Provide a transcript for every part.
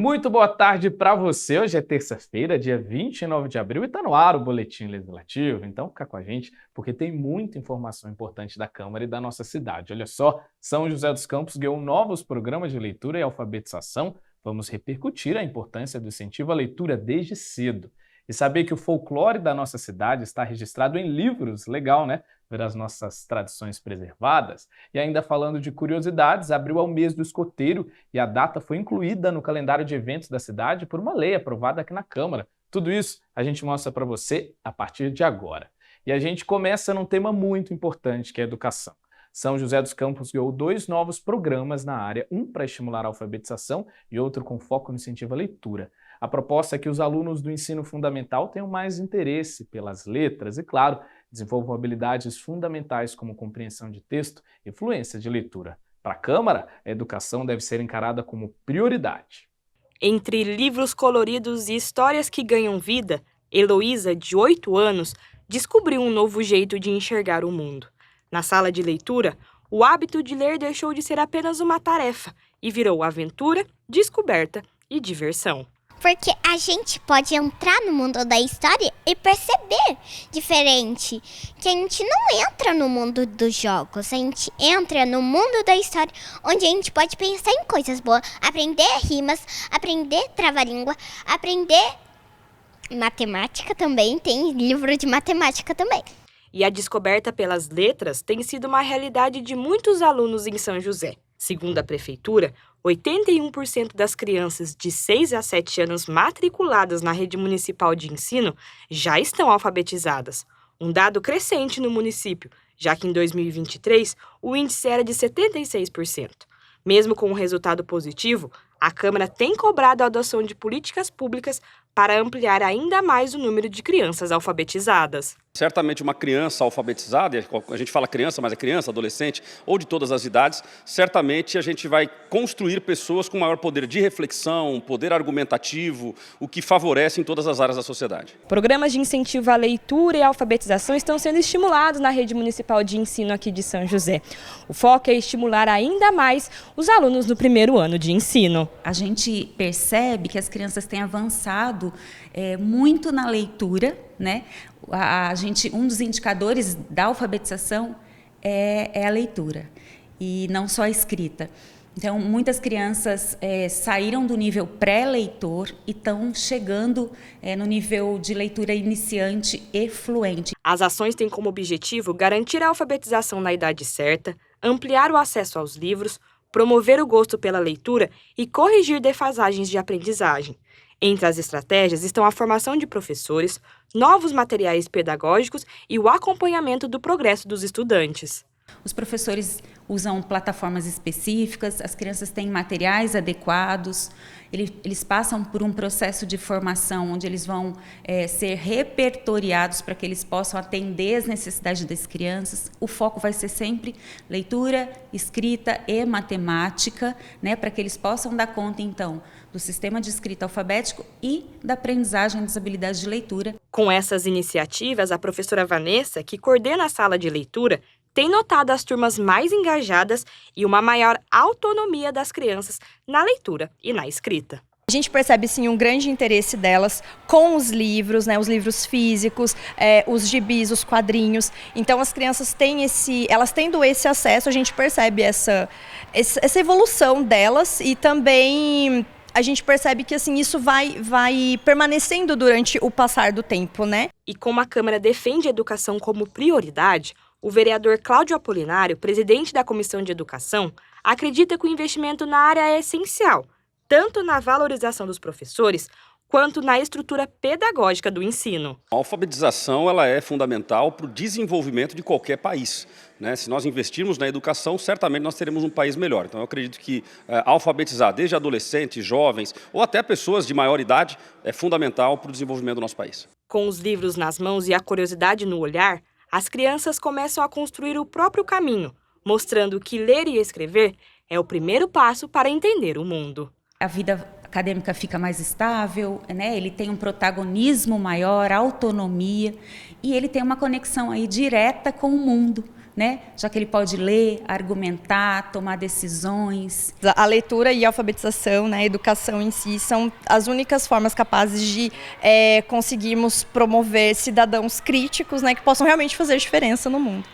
muito boa tarde para você. Hoje é terça-feira, dia 29 de abril, e está no ar o Boletim Legislativo. Então fica com a gente, porque tem muita informação importante da Câmara e da nossa cidade. Olha só, São José dos Campos ganhou novos programas de leitura e alfabetização. Vamos repercutir a importância do incentivo à leitura desde cedo. E saber que o folclore da nossa cidade está registrado em livros, legal, né? Ver as nossas tradições preservadas. E ainda falando de curiosidades, abril é o mês do escoteiro e a data foi incluída no calendário de eventos da cidade por uma lei aprovada aqui na Câmara. Tudo isso a gente mostra para você a partir de agora. E a gente começa num tema muito importante, que é a educação. São José dos Campos ganhou 2 novos programas na área, um para estimular a alfabetização e outro com foco no incentivo à leitura. A proposta é que os alunos do ensino fundamental tenham mais interesse pelas letras e, claro, desenvolvam habilidades fundamentais como compreensão de texto e fluência de leitura. Para a Câmara, a educação deve ser encarada como prioridade. Entre livros coloridos e histórias que ganham vida, Heloísa, de 8 anos, descobriu um novo jeito de enxergar o mundo. Na sala de leitura, o hábito de ler deixou de ser apenas uma tarefa e virou aventura, descoberta e diversão. Porque a gente pode entrar no mundo da história e perceber diferente. Que a gente não entra no mundo dos jogos, a gente entra no mundo da história, onde a gente pode pensar em coisas boas, aprender rimas, aprender trava-língua, aprender matemática também, tem livro de matemática também. E a descoberta pelas letras tem sido uma realidade de muitos alunos em São José. Segundo a Prefeitura, 81% das crianças de 6 a 7 anos matriculadas na rede municipal de ensino já estão alfabetizadas. Um dado crescente no município, já que em 2023 o índice era de 76%. Mesmo com um resultado positivo, a Câmara tem cobrado a adoção de políticas públicas para ampliar ainda mais o número de crianças alfabetizadas. Certamente uma criança alfabetizada, a gente fala criança, mas é criança, adolescente ou de todas as idades, certamente a gente vai construir pessoas com maior poder de reflexão, poder argumentativo, o que favorece em todas as áreas da sociedade. Programas de incentivo à leitura e alfabetização estão sendo estimulados na rede municipal de ensino aqui de São José. O foco é estimular ainda mais os alunos no primeiro ano de ensino. A gente percebe que as crianças têm avançado muito na leitura, né? Um dos indicadores da alfabetização é a leitura, e não só a escrita. Então, muitas crianças saíram do nível pré-leitor e estão chegando no nível de leitura iniciante e fluente. As ações têm como objetivo garantir a alfabetização na idade certa, ampliar o acesso aos livros, promover o gosto pela leitura e corrigir defasagens de aprendizagem. Entre as estratégias estão a formação de professores, novos materiais pedagógicos e o acompanhamento do progresso dos estudantes. Os professores usam plataformas específicas, as crianças têm materiais adequados, eles passam por um processo de formação onde eles vão ser repertoriados para que eles possam atender as necessidades das crianças. O foco vai ser sempre leitura, escrita e matemática, né, para que eles possam dar conta, então, do sistema de escrita alfabético e da aprendizagem das habilidades de leitura. Com essas iniciativas, a professora Vanessa, que coordena a sala de leitura, tem notado as turmas mais engajadas e uma maior autonomia das crianças na leitura e na escrita. A gente percebe, sim, um grande interesse delas com os livros, né, os livros físicos, os gibis, os quadrinhos. Então, as crianças elas tendo esse acesso, a gente percebe essa evolução delas, e também a gente percebe que assim, isso vai permanecendo durante o passar do tempo, né? E como a Câmara defende a educação como prioridade, o vereador Cláudio Apolinário, presidente da Comissão de Educação, acredita que o investimento na área é essencial, tanto na valorização dos professores, quanto na estrutura pedagógica do ensino. A alfabetização ela é fundamental para o desenvolvimento de qualquer país, né? Se nós investirmos na educação, certamente nós teremos um país melhor. Então eu acredito que alfabetizar desde adolescentes, jovens ou até pessoas de maior idade é fundamental para o desenvolvimento do nosso país. Com os livros nas mãos e a curiosidade no olhar, as crianças começam a construir o próprio caminho, mostrando que ler e escrever é o primeiro passo para entender o mundo. A vida acadêmica fica mais estável, né? Ele tem um protagonismo maior, autonomia, e ele tem uma conexão aí direta com o mundo, né? Já que ele pode ler, argumentar, tomar decisões. A leitura e a alfabetização, né, a educação em si, são as únicas formas capazes de conseguirmos promover cidadãos críticos, né, que possam realmente fazer diferença no mundo.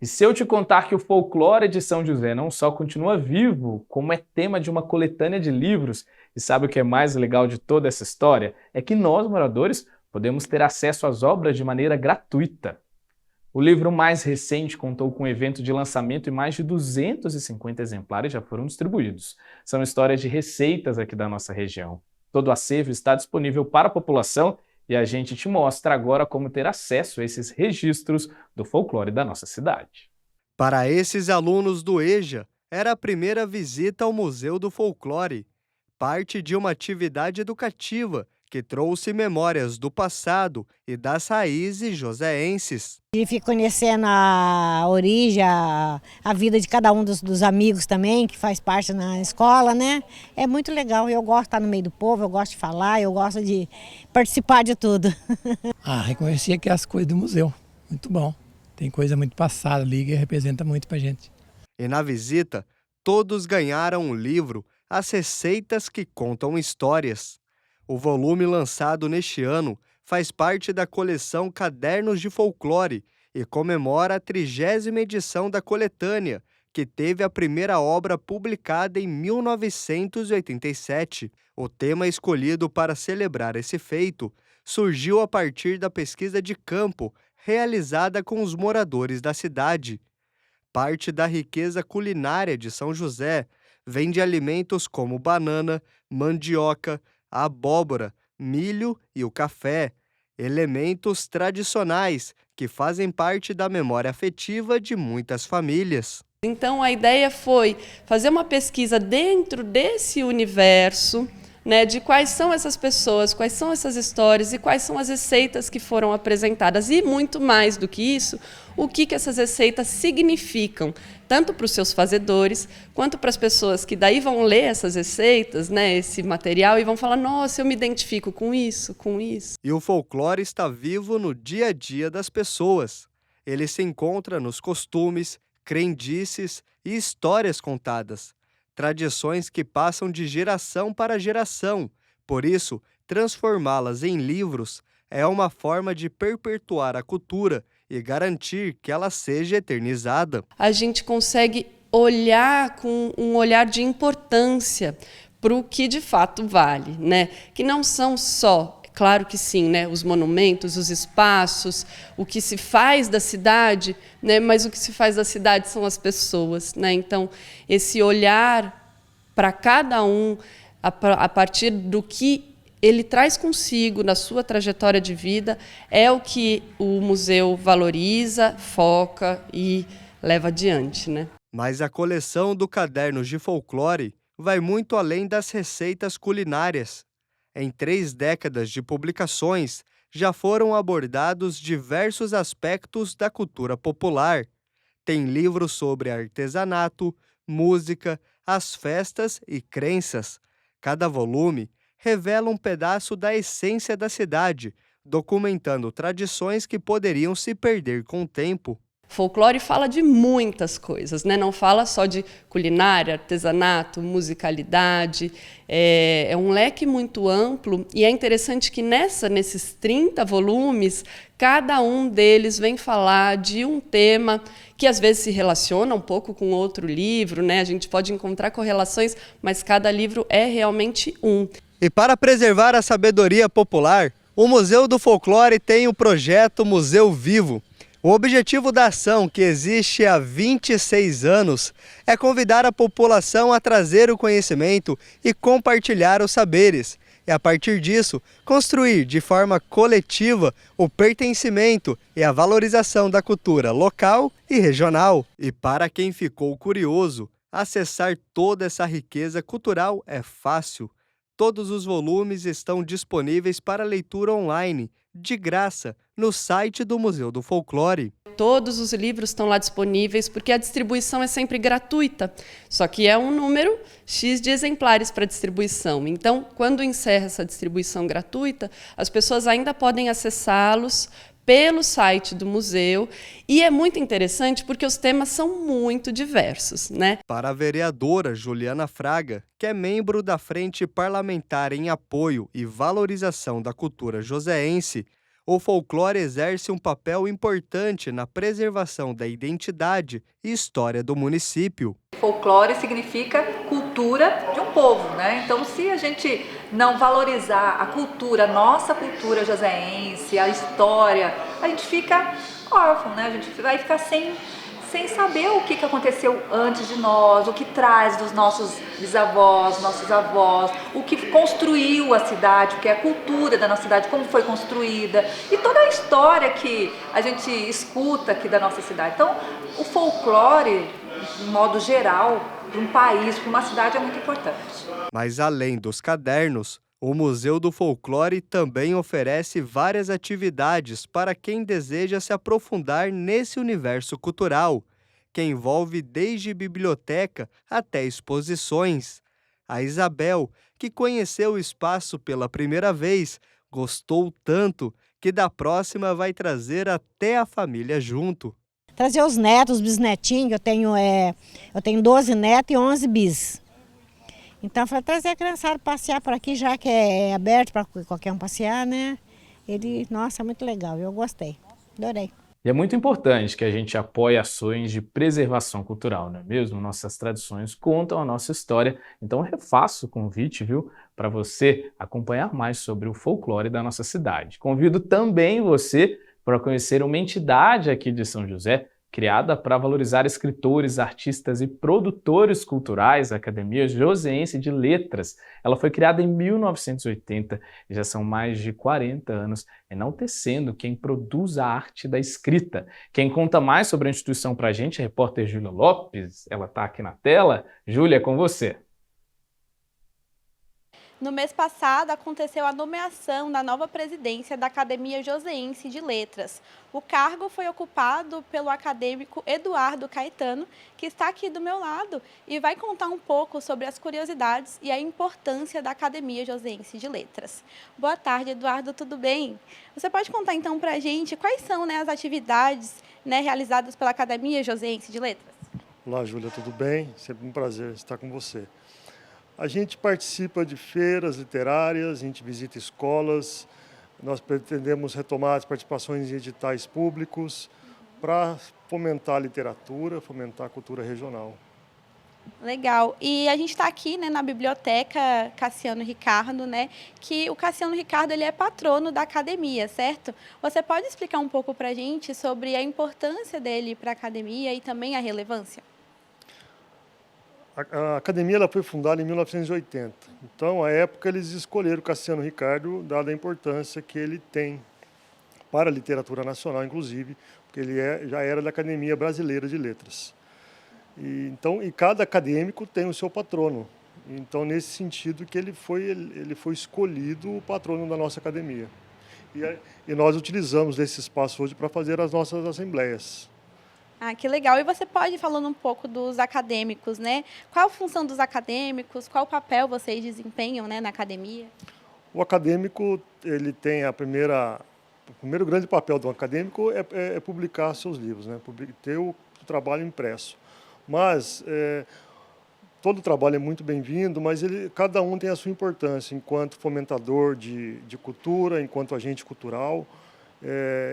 E se eu te contar que o folclore de São José não só continua vivo, como é tema de uma coletânea de livros, e sabe o que é mais legal de toda essa história? É que nós, moradores, podemos ter acesso às obras de maneira gratuita. O livro mais recente contou com um evento de lançamento e mais de 250 exemplares já foram distribuídos. São histórias de receitas aqui da nossa região. Todo o acervo está disponível para a população e a gente te mostra agora como ter acesso a esses registros do folclore da nossa cidade. Para esses alunos do EJA, era a primeira visita ao Museu do Folclore, parte de uma atividade educativa que trouxe memórias do passado e das raízes joseenses. E fico conhecendo a origem, a vida de cada um dos amigos também, que faz parte na escola, né? É muito legal, eu gosto de estar no meio do povo, eu gosto de falar, eu gosto de participar de tudo. Reconheci aqui as coisas do museu, muito bom. Tem coisa muito passada ali que representa muito pra gente. E na visita, todos ganharam um livro, As Receitas que Contam Histórias. O volume lançado neste ano faz parte da coleção Cadernos de Folclore e comemora a 30ª edição da coletânea, que teve a primeira obra publicada em 1987. O tema escolhido para celebrar esse feito surgiu a partir da pesquisa de campo realizada com os moradores da cidade. Parte da riqueza culinária de São José vem de alimentos como banana, mandioca, a abóbora, milho e o café, elementos tradicionais que fazem parte da memória afetiva de muitas famílias. Então a ideia foi fazer uma pesquisa dentro desse universo, né, de quais são essas pessoas, quais são essas histórias e quais são as receitas que foram apresentadas. E muito mais do que isso, o que essas receitas significam, tanto para os seus fazedores, quanto para as pessoas que daí vão ler essas receitas, né, esse material, e vão falar, nossa, eu me identifico com isso, com isso. E o folclore está vivo no dia a dia das pessoas. Ele se encontra nos costumes, crendices e histórias contadas. Tradições que passam de geração para geração. Por isso, transformá-las em livros é uma forma de perpetuar a cultura e garantir que ela seja eternizada. A gente consegue olhar com um olhar de importância para o que de fato vale, né? Que não são só, claro que sim, né, os monumentos, os espaços, o que se faz da cidade, né, mas o que se faz da cidade são as pessoas, né? Então, esse olhar para cada um, a partir do que ele traz consigo na sua trajetória de vida, é o que o museu valoriza, foca e leva adiante, né? Mas a coleção do Cadernos de Folclore vai muito além das receitas culinárias. Em 3 décadas de publicações, já foram abordados diversos aspectos da cultura popular. Tem livros sobre artesanato, música, as festas e crenças. Cada volume revela um pedaço da essência da cidade, documentando tradições que poderiam se perder com o tempo. Folclore fala de muitas coisas, né? Não fala só de culinária, artesanato, musicalidade. É um leque muito amplo e é interessante que nesses 30 volumes, cada um deles vem falar de um tema que às vezes se relaciona um pouco com outro livro, né? A gente pode encontrar correlações, mas cada livro é realmente um. E para preservar a sabedoria popular, o Museu do Folclore tem o projeto Museu Vivo. O objetivo da ação, que existe há 26 anos, é convidar a população a trazer o conhecimento e compartilhar os saberes. E, a partir disso, construir de forma coletiva o pertencimento e a valorização da cultura local e regional. E para quem ficou curioso, acessar toda essa riqueza cultural é fácil. Todos os volumes estão disponíveis para leitura online, de graça, no site do Museu do Folclore. Todos os livros estão lá disponíveis porque a distribuição é sempre gratuita, só que é um número X de exemplares para distribuição. Então, quando encerra essa distribuição gratuita, as pessoas ainda podem acessá-los pelo site do museu, e é muito interessante porque os temas são muito diversos, né? Para a vereadora Juliana Fraga, que é membro da Frente Parlamentar em Apoio e Valorização da Cultura Joseense, o folclore exerce um papel importante na preservação da identidade e história do município. Folclore significa cultura de um povo, né? Então, se a gente não valorizar a cultura, a nossa cultura joseense, a história, a gente fica órfão, né? A gente vai ficar sem saber o que aconteceu antes de nós, o que traz dos nossos bisavós, nossos avós, o que construiu a cidade, o que é a cultura da nossa cidade, como foi construída, e toda a história que a gente escuta aqui da nossa cidade. Então, o folclore, de modo geral, para um país, para uma cidade, é muito importante. Mas além dos cadernos, o Museu do Folclore também oferece várias atividades para quem deseja se aprofundar nesse universo cultural, que envolve desde biblioteca até exposições. A Isabel, que conheceu o espaço pela primeira vez, gostou tanto que da próxima vai trazer até a família junto. Trazer os netos, os bisnetinhos, eu tenho 12 netos e 11 bis. Então, foi trazer a criançada passear por aqui, já que é aberto para qualquer um passear, né? Nossa, é muito legal, eu gostei, adorei. E é muito importante que a gente apoie ações de preservação cultural, não é mesmo? Nossas tradições contam a nossa história, então eu refaço o convite, viu, para você acompanhar mais sobre o folclore da nossa cidade. Convido também você para conhecer uma entidade aqui de São José, criada para valorizar escritores, artistas e produtores culturais, a Academia Joseense de Letras. Ela foi criada em 1980 e já são mais de 40 anos enaltecendo quem produz a arte da escrita. Quem conta mais sobre a instituição para a gente é a repórter Júlia Lopes. Ela está aqui na tela. Júlia, é com você. No mês passado, aconteceu a nomeação da nova presidência da Academia Joseense de Letras. O cargo foi ocupado pelo acadêmico Eduardo Caetano, que está aqui do meu lado e vai contar um pouco sobre as curiosidades e a importância da Academia Joseense de Letras. Boa tarde, Eduardo, tudo bem? Você pode contar então para a gente quais são as atividades realizadas pela Academia Joseense de Letras? Olá, Júlia, tudo bem? Sempre um prazer estar com você. A gente participa de feiras literárias, a gente visita escolas, nós pretendemos retomar as participações em editais públicos para fomentar a literatura, fomentar a cultura regional. Legal. E a gente está aqui na Biblioteca Cassiano Ricardo, que o Cassiano Ricardo ele é patrono da academia, certo? Você pode explicar um pouco para a gente sobre a importância dele para a academia e também a relevância? A academia ela foi fundada em 1980, então, à época, eles escolheram o Cassiano Ricardo, dada a importância que ele tem para a literatura nacional, inclusive, porque ele já era da Academia Brasileira de Letras. E cada acadêmico tem o seu patrono, então, nesse sentido que ele foi escolhido o patrono da nossa academia. E nós utilizamos esse espaço hoje para fazer as nossas assembleias. Ah, que legal. E você pode ir falando um pouco dos acadêmicos, Qual a função dos acadêmicos? Qual o papel vocês desempenham, na academia? O acadêmico, ele tem o primeiro grande papel do acadêmico é publicar seus livros, ter o trabalho impresso. Mas todo trabalho é muito bem-vindo, mas cada um tem a sua importância enquanto fomentador de cultura, enquanto agente cultural.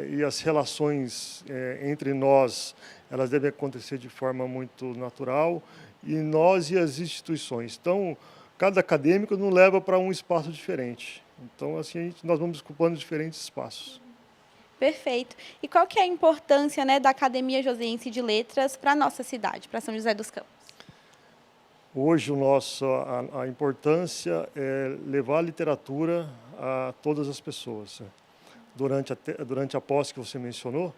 E as relações entre nós, elas devem acontecer de forma muito natural, e nós e as instituições. Então, cada acadêmico nos leva para um espaço diferente. Então, assim, nós vamos ocupando diferentes espaços. Perfeito. E qual que é a importância da Academia Joseense de Letras para a nossa cidade, para São José dos Campos? Hoje, a importância é levar a literatura a todas as pessoas. Durante a posse que você mencionou,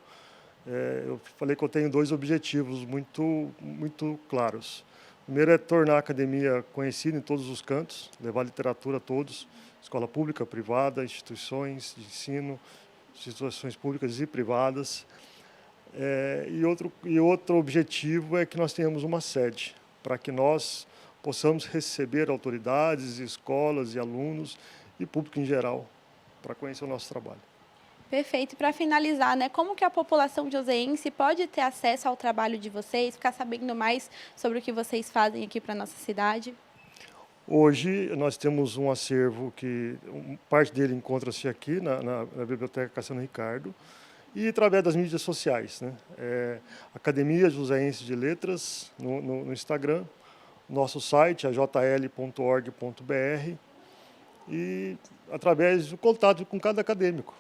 eu falei que eu tenho dois objetivos muito claros. Primeiro é tornar a academia conhecida em todos os cantos, levar literatura a todos, escola pública, privada, instituições de ensino, instituições públicas e privadas. E outro objetivo é que nós tenhamos uma sede, para que nós possamos receber autoridades, escolas e alunos e público em geral, para conhecer o nosso trabalho. Perfeito. E para finalizar, né, como que a população joseense pode ter acesso ao trabalho de vocês, ficar sabendo mais sobre o que vocês fazem aqui para a nossa cidade? Hoje nós temos um acervo que parte dele encontra-se aqui na Biblioteca Cassiano Ricardo e através das mídias sociais, né? Academia Joseense de Letras no Instagram, nosso site é jl.org.br e através do contato com cada acadêmico.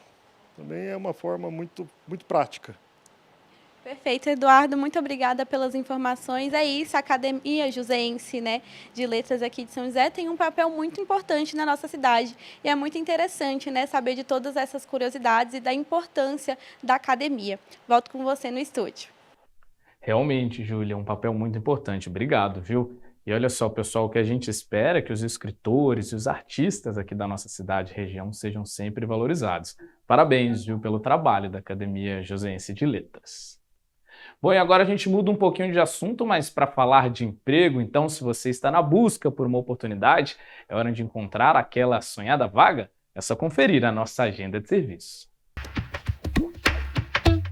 Também é uma forma muito prática. Perfeito, Eduardo. Muito obrigada pelas informações. É isso, a Academia Joseense, né, de Letras aqui de São José tem um papel muito importante na nossa cidade. E é muito interessante, né, saber de todas essas curiosidades e da importância da academia. Volto com você no estúdio. Realmente, Júlia, um papel muito importante. Obrigado, viu? E olha só, pessoal, o que a gente espera é que os escritores e os artistas aqui da nossa cidade e região sejam sempre valorizados. Parabéns, viu, pelo trabalho da Academia Joseense de Letras. Bom, e agora a gente muda um pouquinho de assunto, mas para falar de emprego, então, se você está na busca por uma oportunidade, é hora de encontrar aquela sonhada vaga? É só conferir a nossa agenda de serviço.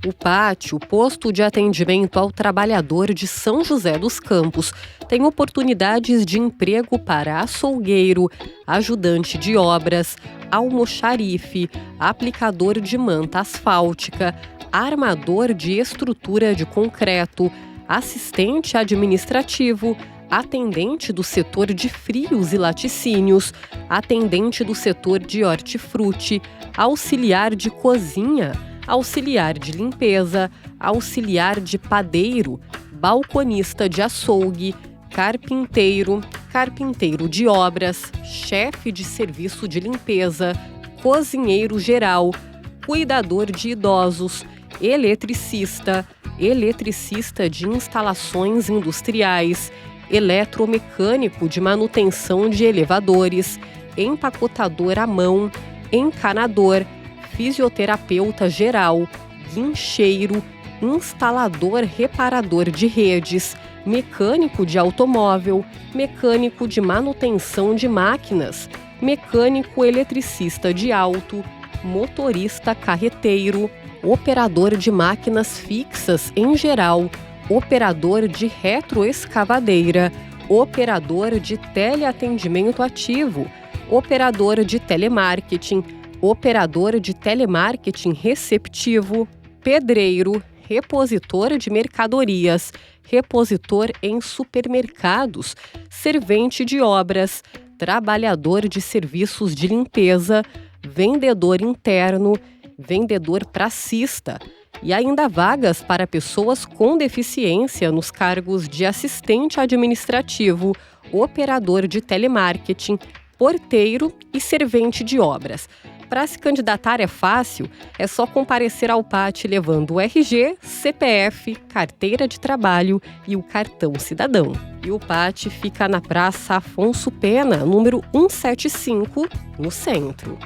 O PAT, o Posto de Atendimento ao Trabalhador de São José dos Campos, tem oportunidades de emprego para açougueiro, ajudante de obras, almoxarife, aplicador de manta asfáltica, armador de estrutura de concreto, assistente administrativo, atendente do setor de frios e laticínios, atendente do setor de hortifruti, auxiliar de cozinha, auxiliar de limpeza, auxiliar de padeiro, balconista de açougue, carpinteiro, carpinteiro de obras, chefe de serviço de limpeza, cozinheiro geral, cuidador de idosos, eletricista, eletricista de instalações industriais, eletromecânico de manutenção de elevadores, empacotador à mão, encanador, fisioterapeuta geral, guincheiro, instalador reparador de redes, mecânico de automóvel, mecânico de manutenção de máquinas, mecânico eletricista de auto, motorista carreteiro, operador de máquinas fixas em geral, operador de retroescavadeira, operador de teleatendimento ativo, operador de telemarketing, operador de telemarketing receptivo, pedreiro, repositor de mercadorias, repositor em supermercados, servente de obras, trabalhador de serviços de limpeza, vendedor interno, vendedor pracista e ainda vagas para pessoas com deficiência nos cargos de assistente administrativo, operador de telemarketing, porteiro e servente de obras. Para se candidatar é fácil, é só comparecer ao PAT levando o RG, CPF, carteira de trabalho e o cartão cidadão. E o PAT fica na Praça Afonso Pena, número 175, no centro.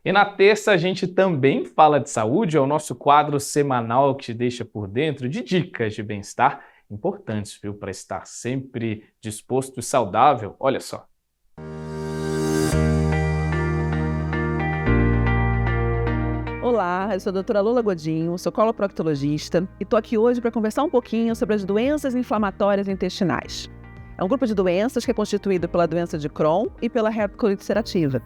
E na terça a gente também fala de saúde, é o nosso quadro semanal que te deixa por dentro de dicas de bem-estar importantes, viu, para estar sempre disposto e saudável. Olha só. Olá, eu sou a doutora Lola Godinho, sou coloproctologista e estou aqui hoje para conversar um pouquinho sobre as doenças inflamatórias intestinais. É um grupo de doenças que é constituído pela doença de Crohn e pela retocolite ulcerativa.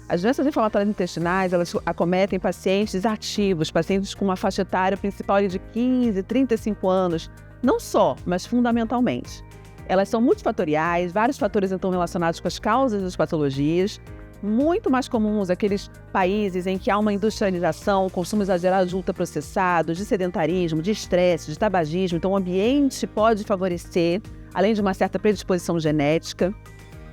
As doenças inflamatórias intestinais, elas acometem pacientes ativos, pacientes com uma faixa etária principal de 15, 35 anos, não só, mas fundamentalmente. Elas são multifatoriais, vários fatores estão relacionados com as causas das patologias, muito mais comuns aqueles países em que há uma industrialização, consumo exagerado de ultraprocessados, de sedentarismo, de estresse, de tabagismo. Então o ambiente pode favorecer, além de uma certa predisposição genética.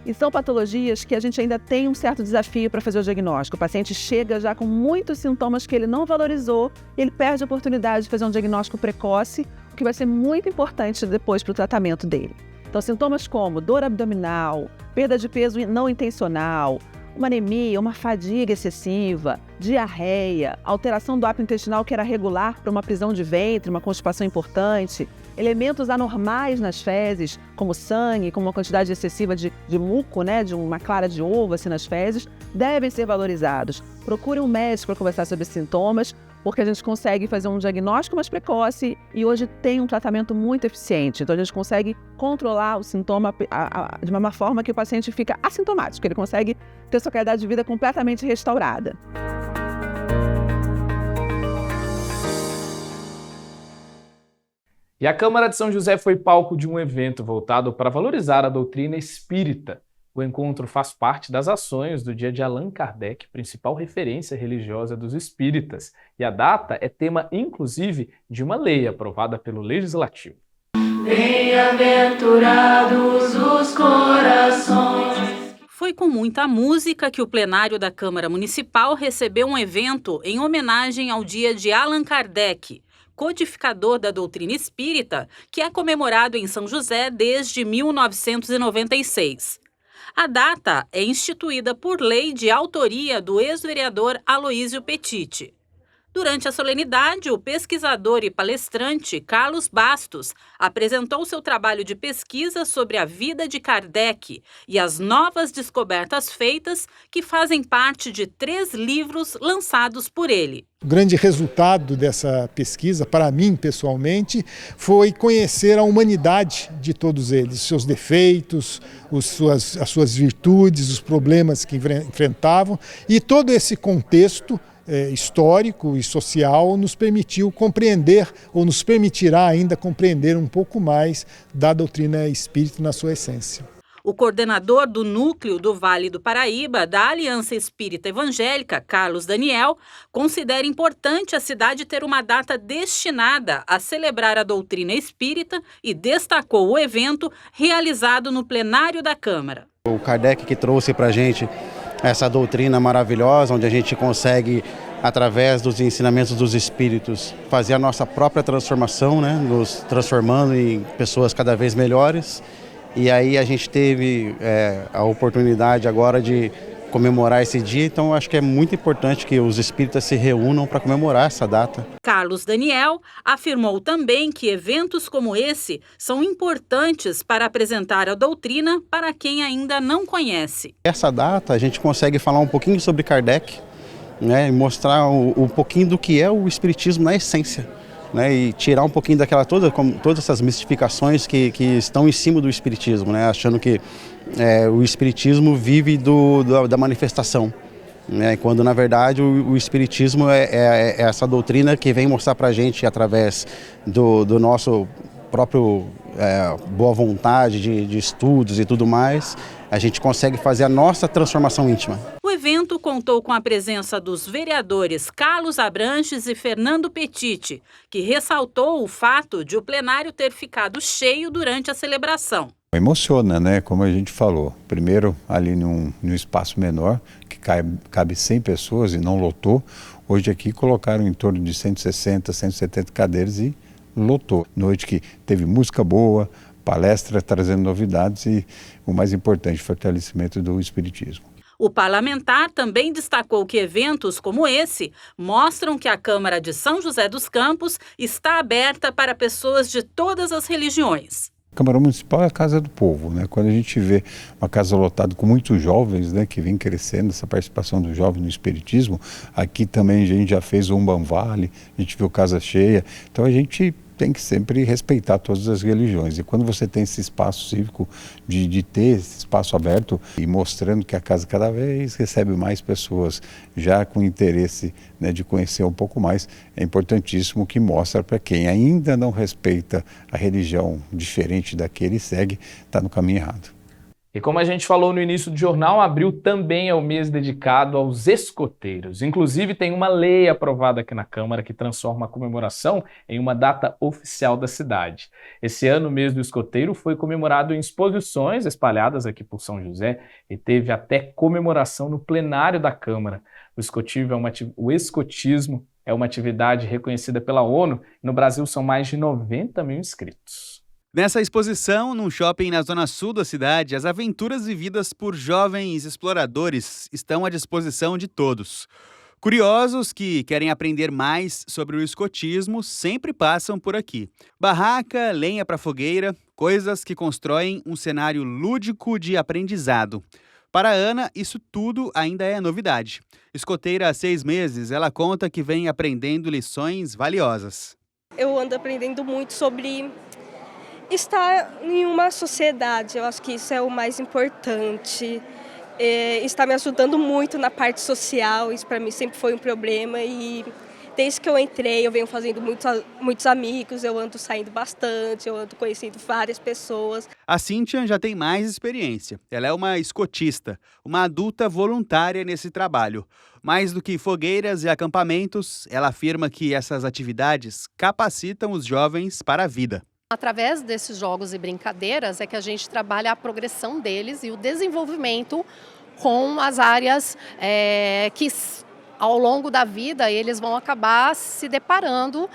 E são patologias que a gente ainda tem um certo desafio para fazer o diagnóstico. O paciente chega já com muitos sintomas que ele não valorizou, ele perde a oportunidade de fazer um diagnóstico precoce que vai ser muito importante depois para o tratamento dele. Então, sintomas como dor abdominal, perda de peso não intencional, uma anemia, uma fadiga excessiva, diarreia, alteração do hábito intestinal que era regular para uma prisão de ventre, uma constipação importante, elementos anormais nas fezes, como sangue, como uma quantidade excessiva de muco, né, de uma clara de ovo assim, nas fezes, devem ser valorizados. Procure um médico para conversar sobre sintomas, porque a gente consegue fazer um diagnóstico mais precoce e hoje tem um tratamento muito eficiente. Então, a gente consegue controlar o sintoma de uma forma que o paciente fica assintomático, ele consegue ter sua qualidade de vida completamente restaurada. E a Câmara de São José foi palco de um evento voltado para valorizar a doutrina espírita. O encontro faz parte das ações do dia de Allan Kardec, principal referência religiosa dos espíritas. E a data é tema, inclusive, de uma lei aprovada pelo Legislativo. Bem-aventurados os corações. Foi com muita música que o plenário da Câmara Municipal recebeu um evento em homenagem ao dia de Allan Kardec, codificador da doutrina espírita, que é comemorado em São José desde 1996. A data é instituída por lei de autoria do ex-vereador Aloísio Petiti. Durante a solenidade, o pesquisador e palestrante Carlos Bastos apresentou seu trabalho de pesquisa sobre a vida de Kardec e as novas descobertas feitas que fazem parte de 3 livros lançados por ele. O grande resultado dessa pesquisa, para mim pessoalmente, foi conhecer a humanidade de todos eles, seus defeitos, as suas virtudes, os problemas que enfrentavam, e todo esse contexto histórico e social nos permitiu compreender, ou nos permitirá ainda compreender um pouco mais da doutrina espírita na sua essência. O coordenador do Núcleo do Vale do Paraíba, da Aliança Espírita Evangélica, Carlos Daniel, considera importante a cidade ter uma data destinada a celebrar a doutrina espírita e destacou o evento realizado no plenário da Câmara. O Kardec que trouxe para a gente essa doutrina maravilhosa, onde a gente consegue, através dos ensinamentos dos espíritos, fazer a nossa própria transformação, né? Nos transformando em pessoas cada vez melhores. E aí a gente teve a oportunidade agora de comemorar esse dia, então acho que é muito importante que os espíritas se reúnam para comemorar essa data. Carlos Daniel afirmou também que eventos como esse são importantes para apresentar a doutrina para quem ainda não conhece. Essa data a gente consegue falar um pouquinho sobre Kardec, né, e mostrar um pouquinho do que é o espiritismo na essência. Né, e tirar um pouquinho todas essas mistificações que estão em cima do espiritismo, né, achando que o espiritismo vive da manifestação, né, quando na verdade o espiritismo é essa doutrina que vem mostrar para a gente, através do nosso próprio boa vontade de estudos e tudo mais, a gente consegue fazer a nossa transformação íntima. O evento contou com a presença dos vereadores Carlos Abranches e Fernando Petiti, que ressaltou o fato de o plenário ter ficado cheio durante a celebração. Emociona, né? Como a gente falou. Primeiro, ali num espaço menor, que cabe 100 pessoas e não lotou. Hoje aqui colocaram em torno de 160, 170 cadeiras e lotou. Noite que teve música boa, palestra trazendo novidades e, o mais importante, fortalecimento do espiritismo. O parlamentar também destacou que eventos como esse mostram que a Câmara de São José dos Campos está aberta para pessoas de todas as religiões. A Câmara Municipal é a casa do povo, né? Quando a gente vê uma casa lotada com muitos jovens, né, que vem crescendo, essa participação dos jovens no espiritismo, aqui também a gente já fez o Umbandale, a gente viu casa cheia, então a gente tem que sempre respeitar todas as religiões. E quando você tem esse espaço cívico de ter esse espaço aberto e mostrando que a casa cada vez recebe mais pessoas já com interesse, né, de conhecer um pouco mais, é importantíssimo que mostra para quem ainda não respeita a religião diferente da que ele segue, está no caminho errado. E como a gente falou no início do jornal, abril também é o mês dedicado aos escoteiros. Inclusive, tem uma lei aprovada aqui na Câmara que transforma a comemoração em uma data oficial da cidade. Esse ano, o mês do escoteiro foi comemorado em exposições espalhadas aqui por São José e teve até comemoração no plenário da Câmara. O escotismo É uma atividade reconhecida pela ONU. No Brasil são mais de 90 mil inscritos. Nessa exposição, num shopping na zona sul da cidade, as aventuras vividas por jovens exploradores estão à disposição de todos. Curiosos que querem aprender mais sobre o escotismo sempre passam por aqui. Barraca, lenha para fogueira, coisas que constroem um cenário lúdico de aprendizado. Para a Ana, isso tudo ainda é novidade. Escoteira há 6 meses, ela conta que vem aprendendo lições valiosas. Eu ando aprendendo muito sobre estar em uma sociedade. Eu acho que isso é o mais importante. Está me ajudando muito na parte social, isso para mim sempre foi um problema e desde que eu entrei eu venho fazendo muitos amigos, eu ando saindo bastante, eu ando conhecendo várias pessoas. A Cíntia já tem mais experiência. Ela é uma escotista, uma adulta voluntária nesse trabalho. Mais do que fogueiras e acampamentos, ela afirma que essas atividades capacitam os jovens para a vida. Através desses jogos e brincadeiras é que a gente trabalha a progressão deles e o desenvolvimento com as áreas que ao longo da vida eles vão acabar se deparando,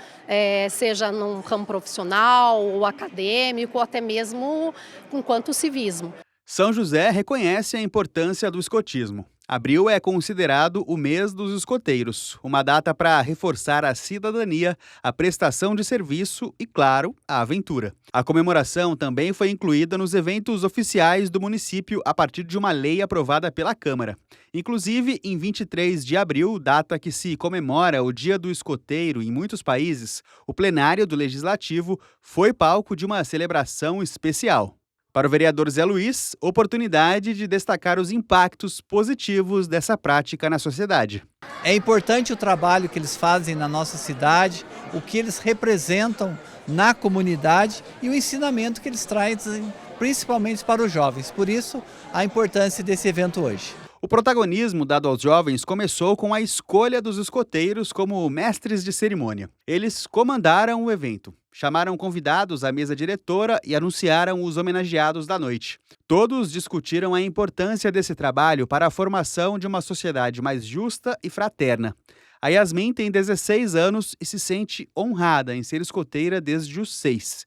seja num campo profissional ou acadêmico, ou até mesmo enquanto civismo. São José reconhece a importância do escotismo. Abril é considerado o mês dos escoteiros, uma data para reforçar a cidadania, a prestação de serviço e, claro, a aventura. A comemoração também foi incluída nos eventos oficiais do município a partir de uma lei aprovada pela Câmara. Inclusive, em 23 de abril, data que se comemora o Dia do Escoteiro em muitos países, o plenário do Legislativo foi palco de uma celebração especial. Para o vereador Zé Luiz, oportunidade de destacar os impactos positivos dessa prática na sociedade. É importante o trabalho que eles fazem na nossa cidade, o que eles representam na comunidade e o ensinamento que eles trazem principalmente para os jovens. Por isso, a importância desse evento hoje. O protagonismo dado aos jovens começou com a escolha dos escoteiros como mestres de cerimônia. Eles comandaram o evento, chamaram convidados à mesa diretora e anunciaram os homenageados da noite. Todos discutiram a importância desse trabalho para a formação de uma sociedade mais justa e fraterna. A Yasmin tem 16 anos e se sente honrada em ser escoteira desde os 6.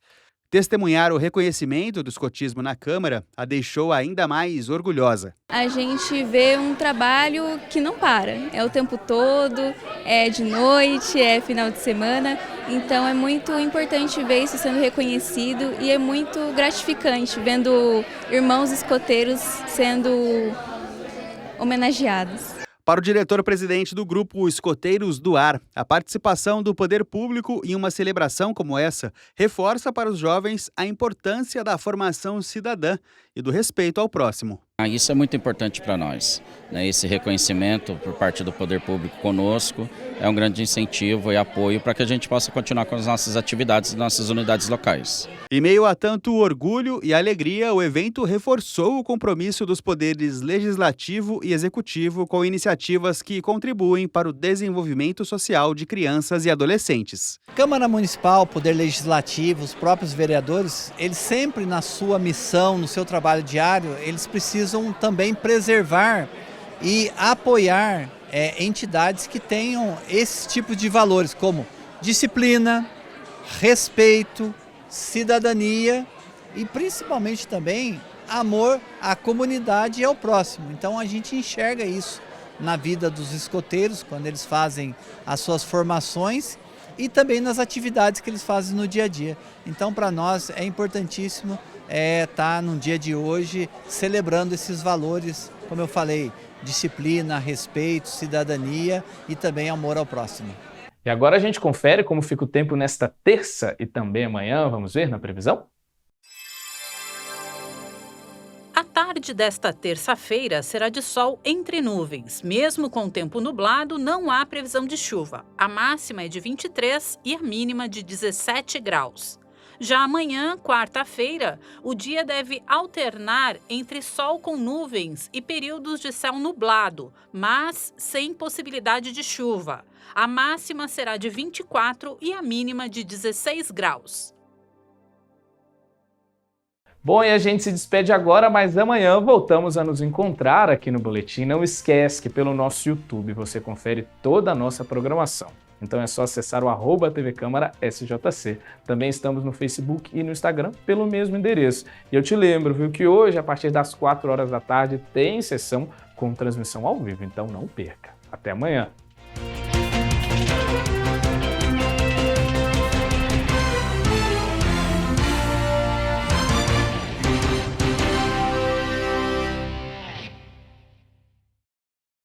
Testemunhar o reconhecimento do escotismo na Câmara a deixou ainda mais orgulhosa. A gente vê um trabalho que não para, é o tempo todo, é de noite, é final de semana, então é muito importante ver isso sendo reconhecido e é muito gratificante vendo irmãos escoteiros sendo homenageados. Para o diretor-presidente do grupo Escoteiros do Ar, a participação do poder público em uma celebração como essa reforça para os jovens a importância da formação cidadã e do respeito ao próximo. Isso é muito importante para nós, né? Esse reconhecimento por parte do poder público conosco é um grande incentivo e apoio para que a gente possa continuar com as nossas atividades e nossas unidades locais. Em meio a tanto orgulho e alegria, o evento reforçou o compromisso dos poderes legislativo e executivo com iniciativas que contribuem para o desenvolvimento social de crianças e adolescentes. Câmara Municipal, Poder Legislativo, os próprios vereadores, eles sempre na sua missão, no seu trabalho diário, eles precisam também preservar e apoiar entidades que tenham esse tipo de valores, como disciplina, respeito, cidadania e principalmente também amor à comunidade e ao próximo. Então a gente enxerga isso na vida dos escoteiros, quando eles fazem as suas formações e também nas atividades que eles fazem no dia a dia. Então para nós é importantíssimo estar no dia de hoje celebrando esses valores, como eu falei, disciplina, respeito, cidadania e também amor ao próximo. E agora a gente confere como fica o tempo nesta terça e também amanhã, vamos ver na previsão? A tarde desta terça-feira será de sol entre nuvens. Mesmo com o tempo nublado, não há previsão de chuva. A máxima é de 23 e a mínima de 17 graus. Já amanhã, quarta-feira, o dia deve alternar entre sol com nuvens e períodos de céu nublado, mas sem possibilidade de chuva. A máxima será de 24 e a mínima de 16 graus. Bom, e a gente se despede agora, mas amanhã voltamos a nos encontrar aqui no Boletim. Não esquece que pelo nosso YouTube você confere toda a nossa programação. Então é só acessar o @TV Câmara SJC. Também estamos no Facebook e no Instagram pelo mesmo endereço. E eu te lembro, viu, que hoje, a partir das 4 horas da tarde, tem sessão com transmissão ao vivo, então não perca. Até amanhã!